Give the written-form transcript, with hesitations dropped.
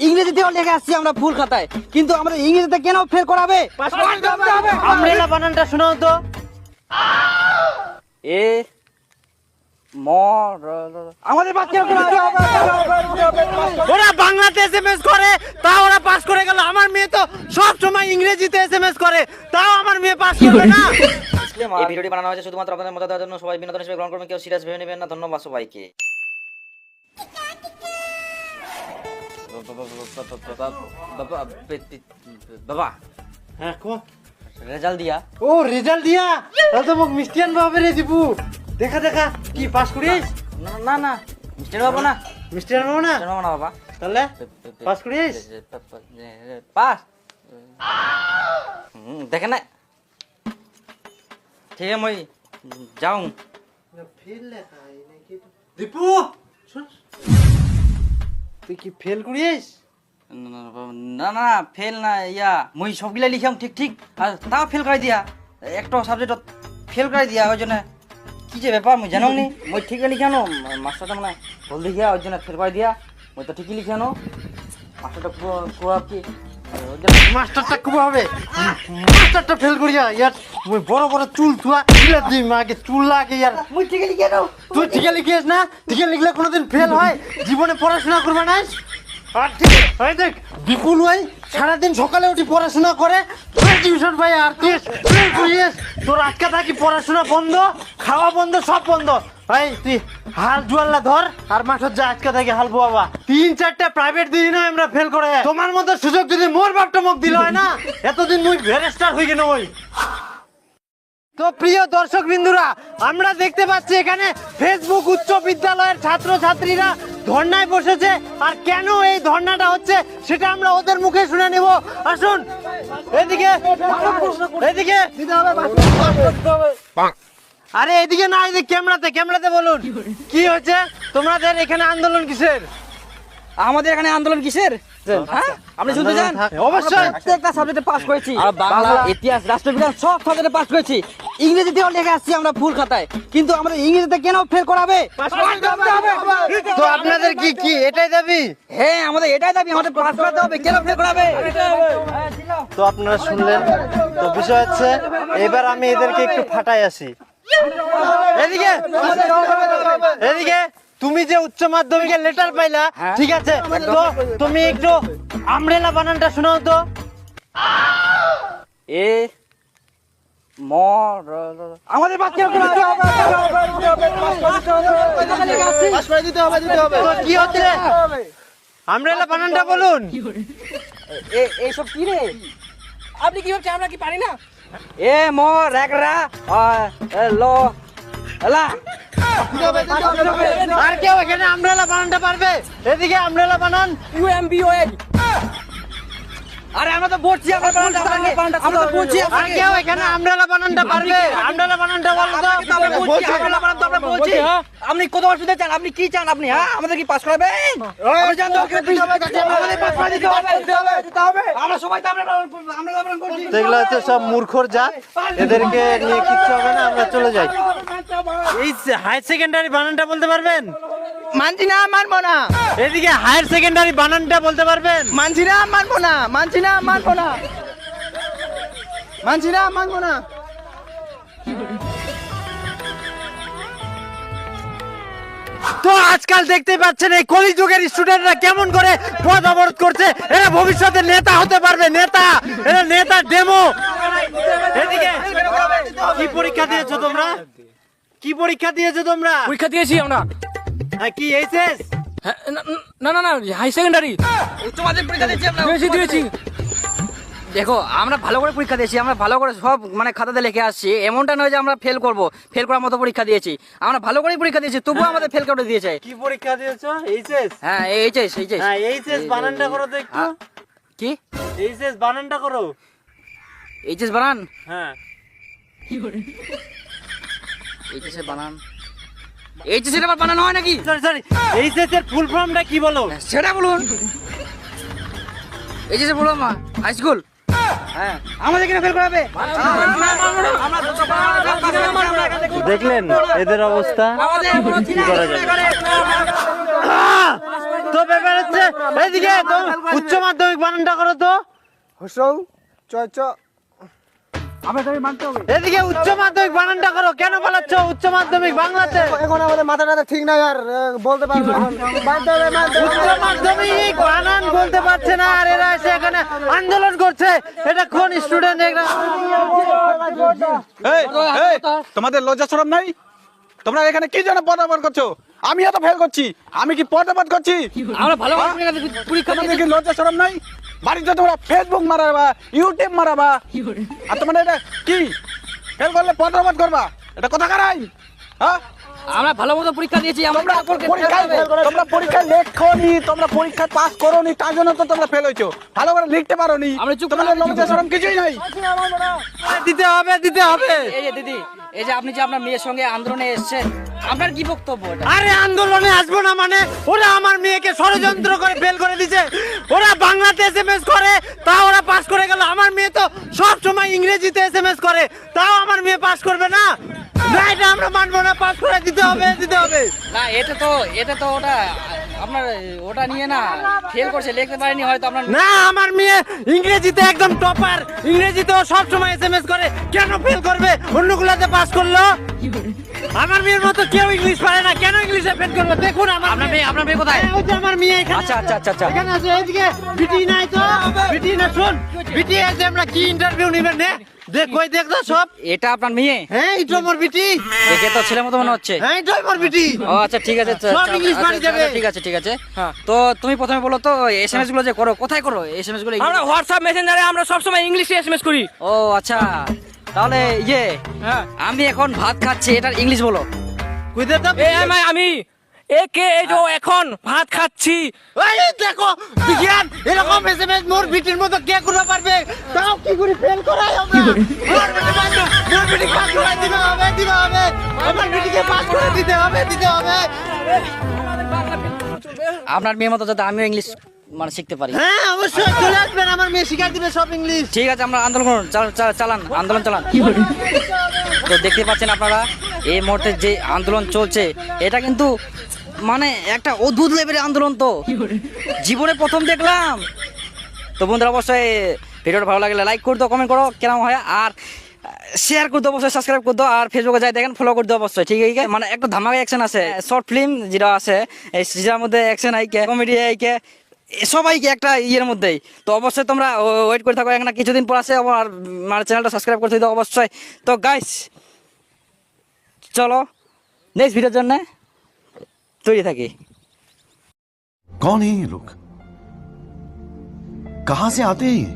ইংরেজিতে লিখে আসছি আমরা ফুল খাতায়, কিন্তু আমাদের ইংরেজিতে কেন ফেল করাবে? আমব্রেলা বানানটা শোনাও তো। এ আমাদের বাচ্চা ওরা বাংলাতে এসএমএস করে তাও ওরা পাস করে গেল, আমার মেয়ে তো সব সময় ইংরেজিতে এসএমএস করে তাও আমার মেয়ে পাস করবে না। এই ভিডিওটি বানানো হয়েছে শুধুমাত্র আপনাদের মজা দেওয়ার জন্য, সবাই বিনোদন হিসেবে গ্রহণ করবেন, কেউ সিরিয়াস ভেবে নেবেন না। ধন্যবাদ সবাইকে। বাবা হ্যাঁ কো রেজাল্ট দিয়া। ও রেজাল্ট দিয়া, তাহলে তো মোক মিষ্টিয়ান বাবা রে দিবু। দেখা দেখা কি পাস করিস? না না না মিস্টার বাবু না, মিষ্টিয়ান বাবা না, মিস্টার বাবু না বাবা। তাহলে পাস করিস? পাস দেখে না, ঠিক আছে মই যাও। ফেল লেখা নাকি দীপু, শুন তুই কি ফেল করিস? না না ফেল না, ইয়া মই সবগুলা লিখাম ঠিক ঠিক, আর তাও ফেল করে দিয়া, একটা সাবজেক্ট ফেল করে দিয়া। ওই জন্য কি যে ব্যাপার মই জানো নি, মই ঠিক লিখানো মাস্টারটা মানে ভুল দেখিয়া ওই জন্য ফেল করে দিয়া। মই তো ঠিকই লিখানো, মাস্টারটা কুয়া কি মাস্টারটা খুব হবে, মাস্টারটা ফেল করিয়া ইয়ার মুই বড় বড় চুল তুয়া ইলা দিই মাকে চুল লাগে ইয়ার। মই ঠিক লিখানো। তুই ঠিক লিখিস না, ঠিক লিখলে কোনোদিন ফেল হয়? জীবনে পড়াশোনা করবে না? আর ঠিক হয় দেখ বিপুল ভাই সারাদিন সকালে উঠি পড়াশোনা করে, টিউশন ভাই আর তুই ফেল করিস। তোর আজকে থাকি পড়াশোনা বন্ধ, খাওয়া বন্ধ, সব বন্ধ। ভাই তুই হাল জুয়াল্লা ধর আর মাঠের যা, আজকে থেকে হাল বোয়াবা। 3-4টা প্রাইভেট দিই না আমরা ফেল করে। তোমার মতো সুযোগ যদি মোর বাপটা মুখ দিল হয় না, এতদিন মুই ব্যারিস্টার হয়ে গেল। ওই তো প্রিয় দর্শক বিন্দুরা, আমরা দেখতে পাচ্ছি এখানে ফেসবুক উচ্চ বিদ্যালয়ের ছাত্র ছাত্রীরা ধর্নায় বসেছে। আর কেন এই ধর্নাটা হচ্ছে সেটা আমরা ওদের মুখে শুনে নেব। আসুন এদিকে, এদিকে। আরে এদিকে না, এদিকে ক্যামেরাতে, ক্যামেরাতে বলুন কি হয়েছে তোমাদের এখানে আন্দোলন কিসের? আমাদের এখানে আন্দোলন কিসের? হ্যাঁ আপনি শুনতে চান? অবশ্যই। প্রত্যেকটা সাবজেক্টে পাস করেছি, বাংলা, ইতিহাস, রাষ্ট্রবিজ্ঞান সব সাবজেক্টে পাস করেছি। ইংরেজিতেও লিখে আসছি আমরা ফুল খাতায়, কিন্তু আমাদের ইংরেজিতে কেন ফেল করাবে? তো আপনাদের কি কি এটাই দাবি? হ্যাঁ আমাদের এটাই দাবি, আমাদের পাস করাতে হবে, কেন ফেল করাবে? তো আপনারা শুনলেন, তো বিষয় হচ্ছে এবার আমি এদেরকে একটু ফাটাই আসি। এদিকে, এদিকে তুমি যে উচ্চ মাধ্যমিকের লেটার পাইলা, ঠিক আছে, তো তুমি একটু আমব্রেলা বানানটা শোনাও তো। এ আমাদের বাচ্চা কি হচ্ছে আমব্রেলা বানানটা বলুন। এইসব কি রে? আপনি কি ভাবছেন আমরা কি পারি না? এ ম রেকরা ল এলা। আর কেউ এখানে আমব্রেলা বানানটা পারবে? এদিকে আমব্রেলা বানান UMBON। আরে আমরা তো বলছি আমরা তো বলছি। আর কেউ এখানে আমব্রেলা বানানটা পারবে? আমব্রেলা বানানটা বলো তো। আমরা বলছি। আপনি কত বার শুনতে চান? আপনি কি চান? আপনি হ্যাঁ আমাদের কি পাস করাবেন? আমরা জান তো আমাদের পাস করে দিতে হবে। আমরা সবাই তো আমরা করছি। এগুলো হচ্ছে সব মূর্খর জাত, এদেরকে নিয়ে কিচ্ছু হবে না, আমরা চলে যাই। এই হায়ার সেকেন্ডারি বানানটা বলতে পারবেন? মানছি না, মানবো না। এদিকে হায়ার সেকেন্ডারি বানানটা বলতে পারবেন? মানছি না, মানবো না। মানছি না, মানবো না। মানছি না, মানবো না। তো আজকাল দেখতে পাচ্ছেন এই কলিযুগের স্টুডেন্টরা কেমন করে পথ অবরোধ করছে। এরা ভবিষ্যতে নেতা হতে পারবে, নেতা, এরা নেতা ডেমো। এদিকে কি পরীক্ষা দিয়েছো তোমরা? কি পরীক্ষা দিয়েছো তোমরা? পরীক্ষা দিয়েছি আমরা। হ্যাঁ কি এইচএস? না না না হাই সেকেন্ডারি উচ্চ মাধ্যমিক পরীক্ষা দিয়েছি আমরা। দিয়েছি। দেখো আমরা ভালো করে পরীক্ষা দিয়েছি, আমরা ভালো করে সব মানে খাতাতে লিখে আসছি। এমনটা নয় যে আমরা ফেল করব, ফেল করার মতো পরীক্ষা দিয়েছি। আমরা ভালো করেই পরীক্ষা দিয়েছি, তবুও আমাদের ফেল করে দিয়েছে। কি পরীক্ষা দিয়েছো? এইচএস? হ্যাঁ এইচএস। হ্যাঁ এইচএস বানানটা করো তো একটু। কি এইচএস বানানটা করো। এইচএস বানান? হ্যাঁ এইচএস এর বানান, এইচএস এর আবার বানানো হয় নাকি? সরি সরি, এইচএস এর ফুল ফর্মটা কি বলো? সেটা বলুন। এইচএস এর বলুন হাই স্কুল। হ্যাঁ আমাদের কেন ফেল করাবে? দেখলেন এদের অবস্থা, কি করা যায়? তো ব্যাপার হচ্ছে এইদিকে তো উচ্চ মাধ্যমিক বানানটা করো তো হসৌ চ চ এদিকে উচ্চ মাধ্যমিক বানানটা করো কেন বলাচ্ছ উচ্চ মাধ্যমিক বাংলাতে এখন আমাদের মাথাটা ঠিক নাই আর বলতে পারবো না মানতে হবে মানতে হবে। উচ্চ মাধ্যমিক বানান বলতে পারছে না আর এরা এসে এখানে আন্দোলন করছে এটা কোন স্টুডেন্ট এই এই তোমাদের লজ্জা শরম নাই তোমরা এখানে কি জন্য পড়াশোনা করছো আমিও তো ফেল করছি আমি কি পড়াশোনা করছি আমরা ভালো পরীক্ষা তোমাদের কি লজ্জা শরম নাই বাড়িতে তোমরা ফেসবুক মারাবা ইউটিউব মারাবা আর তোমরা এটা কি ফেল করলে পড়াশোনা করবা এটা কথা কারাই হ্যাঁ আমরা ভালো মতো পরীক্ষা দিয়েছি আমরা তোমরা পরীক্ষায় লেখনি তোমরা পরীক্ষায় পাস করোনি তার জন্য তো তোমরা ফেল হয়েছো ভালো করে লিখতে পারোনি আমরা চুপ তোমাদের লজ্জা শরম কিছুই নাই দিতে হবে এই যে দিদি এই যে আপনি যে আপনার মেয়ের সঙ্গে আন্দোলনে এসেছেন আপনার কি বক্তব্য এটা আরে আন্দোলনে আসবো না মানে ওরা আমার মেয়েকে ষড়যন্ত্র করে ফেল করে দিছে ওরা বাংলাতে এসএমএস করে তাও ওরা পাস করে গেল আমার মেয়ে তো সব সময় ইংরেজিতে এসএমএস করে তাও আমার মেয়ে পাস করবে না না এটা আমরা মানবো না পাস করে দিতে হবে না এটা তো ওটা আপনার ওটা নিয়ে না ফেল করছে লিখতে পারেনি হয়তো আপনার না আমার মেয়ে ইংরেজিতে একদম টপার ইংরেজিতেও সব সময় এসএমএস করে কেন ফেল করবে অন্যগুলোতে পাস করলো আমার মেয়ের মতো কেউ ইংলিশ পারে না কেন ইংলিশে ফেল করবে দেখুন আপনার মেয়ে কোথায় ওই যে আমার মেয়ে এখানে আচ্ছা এখানে আছে এইদিকে বিটি নাই তো বিটি না শুন বিটি আছে আমরা কি ইন্টারভিউ নিবেন নে দেখ কই দেখ তো সব এটা আপনার মেয়ে হ্যাঁ এটা মোর বিটি দেখে তো ছেলের মতো মনে হচ্ছে হ্যাঁ এটা মোর বিটি ও আচ্ছা ঠিক আছে সব ইংলিশ পারি যাবে। ঠিক আছে তো তুমি প্রথমে বলো তো এসএমএস গুলো যে করো কোথায় করো এসএমএস গুলো আমরা হোয়াটসঅ্যাপ মেসেঞ্জারে আমরা সব সময় ইংলিশে এসএমএস করি ও আচ্ছা তাহলে আমি এখন ভাত খাচ্ছি এটার ইংলিশ বলো কই দে তো আমি একে এই যে এখন ভাত খাচ্ছি এই দেখো বিজ্ঞান এরকম এসএমএস মোর বিটির মতো কে করতে পারবে তাও কি করে ফেল করাই আমরা মোর বিটি পাস করে দিতে হবে আমার বিটিকে পাস করে দিতে হবে আপনার মেয়ের মতো যাতে আমিও ইংলিশ মানে শিখতে পারি হ্যাঁ অবশ্যই চলে আসবেন আমার মেয়ে শিখাই দিবে সব ইংলিশ ঠিক আছে আমরা আন্দোলন করুন চালান আন্দোলন চালান তো দেখতে পাচ্ছেন আপনারা এই মুহূর্তে যে আন্দোলন চলছে এটা কিন্তু মানে একটা অদ্ভুত লেভেলের আন্দোলন তো জীবনে প্রথম দেখলাম তো বন্ধুরা অবশ্যই ভিডিওটা ভালো লাগলে লাইক করে দাও কমেন্ট করো কেমন হয় আর শেয়ার করে দাও অবশ্যই সাবস্ক্রাইব করে দাও আর ফেসবুকে যাই দেখেন ফলো করে দাও অবশ্যই ঠিক আছে মানে একটা ধামাকা অ্যাকশন আছে শর্ট ফিল্ম যেটা আছে এই যেটার মধ্যে অ্যাকশন আইকে কমেডি আইকে সবাইকে একটা ইয়ের মধ্যেই তো অবশ্যই তোমরা ওয়েট করে থাকো এখন কিছুদিন পর আছে আর মানে চ্যানেলটা সাবস্ক্রাইব করতে দাও অবশ্যই তো গাইস চলো নেক্সট ভিডিওর জন্য তৈরি থাকি कौन है ये लोग कहां से आते हैं ये?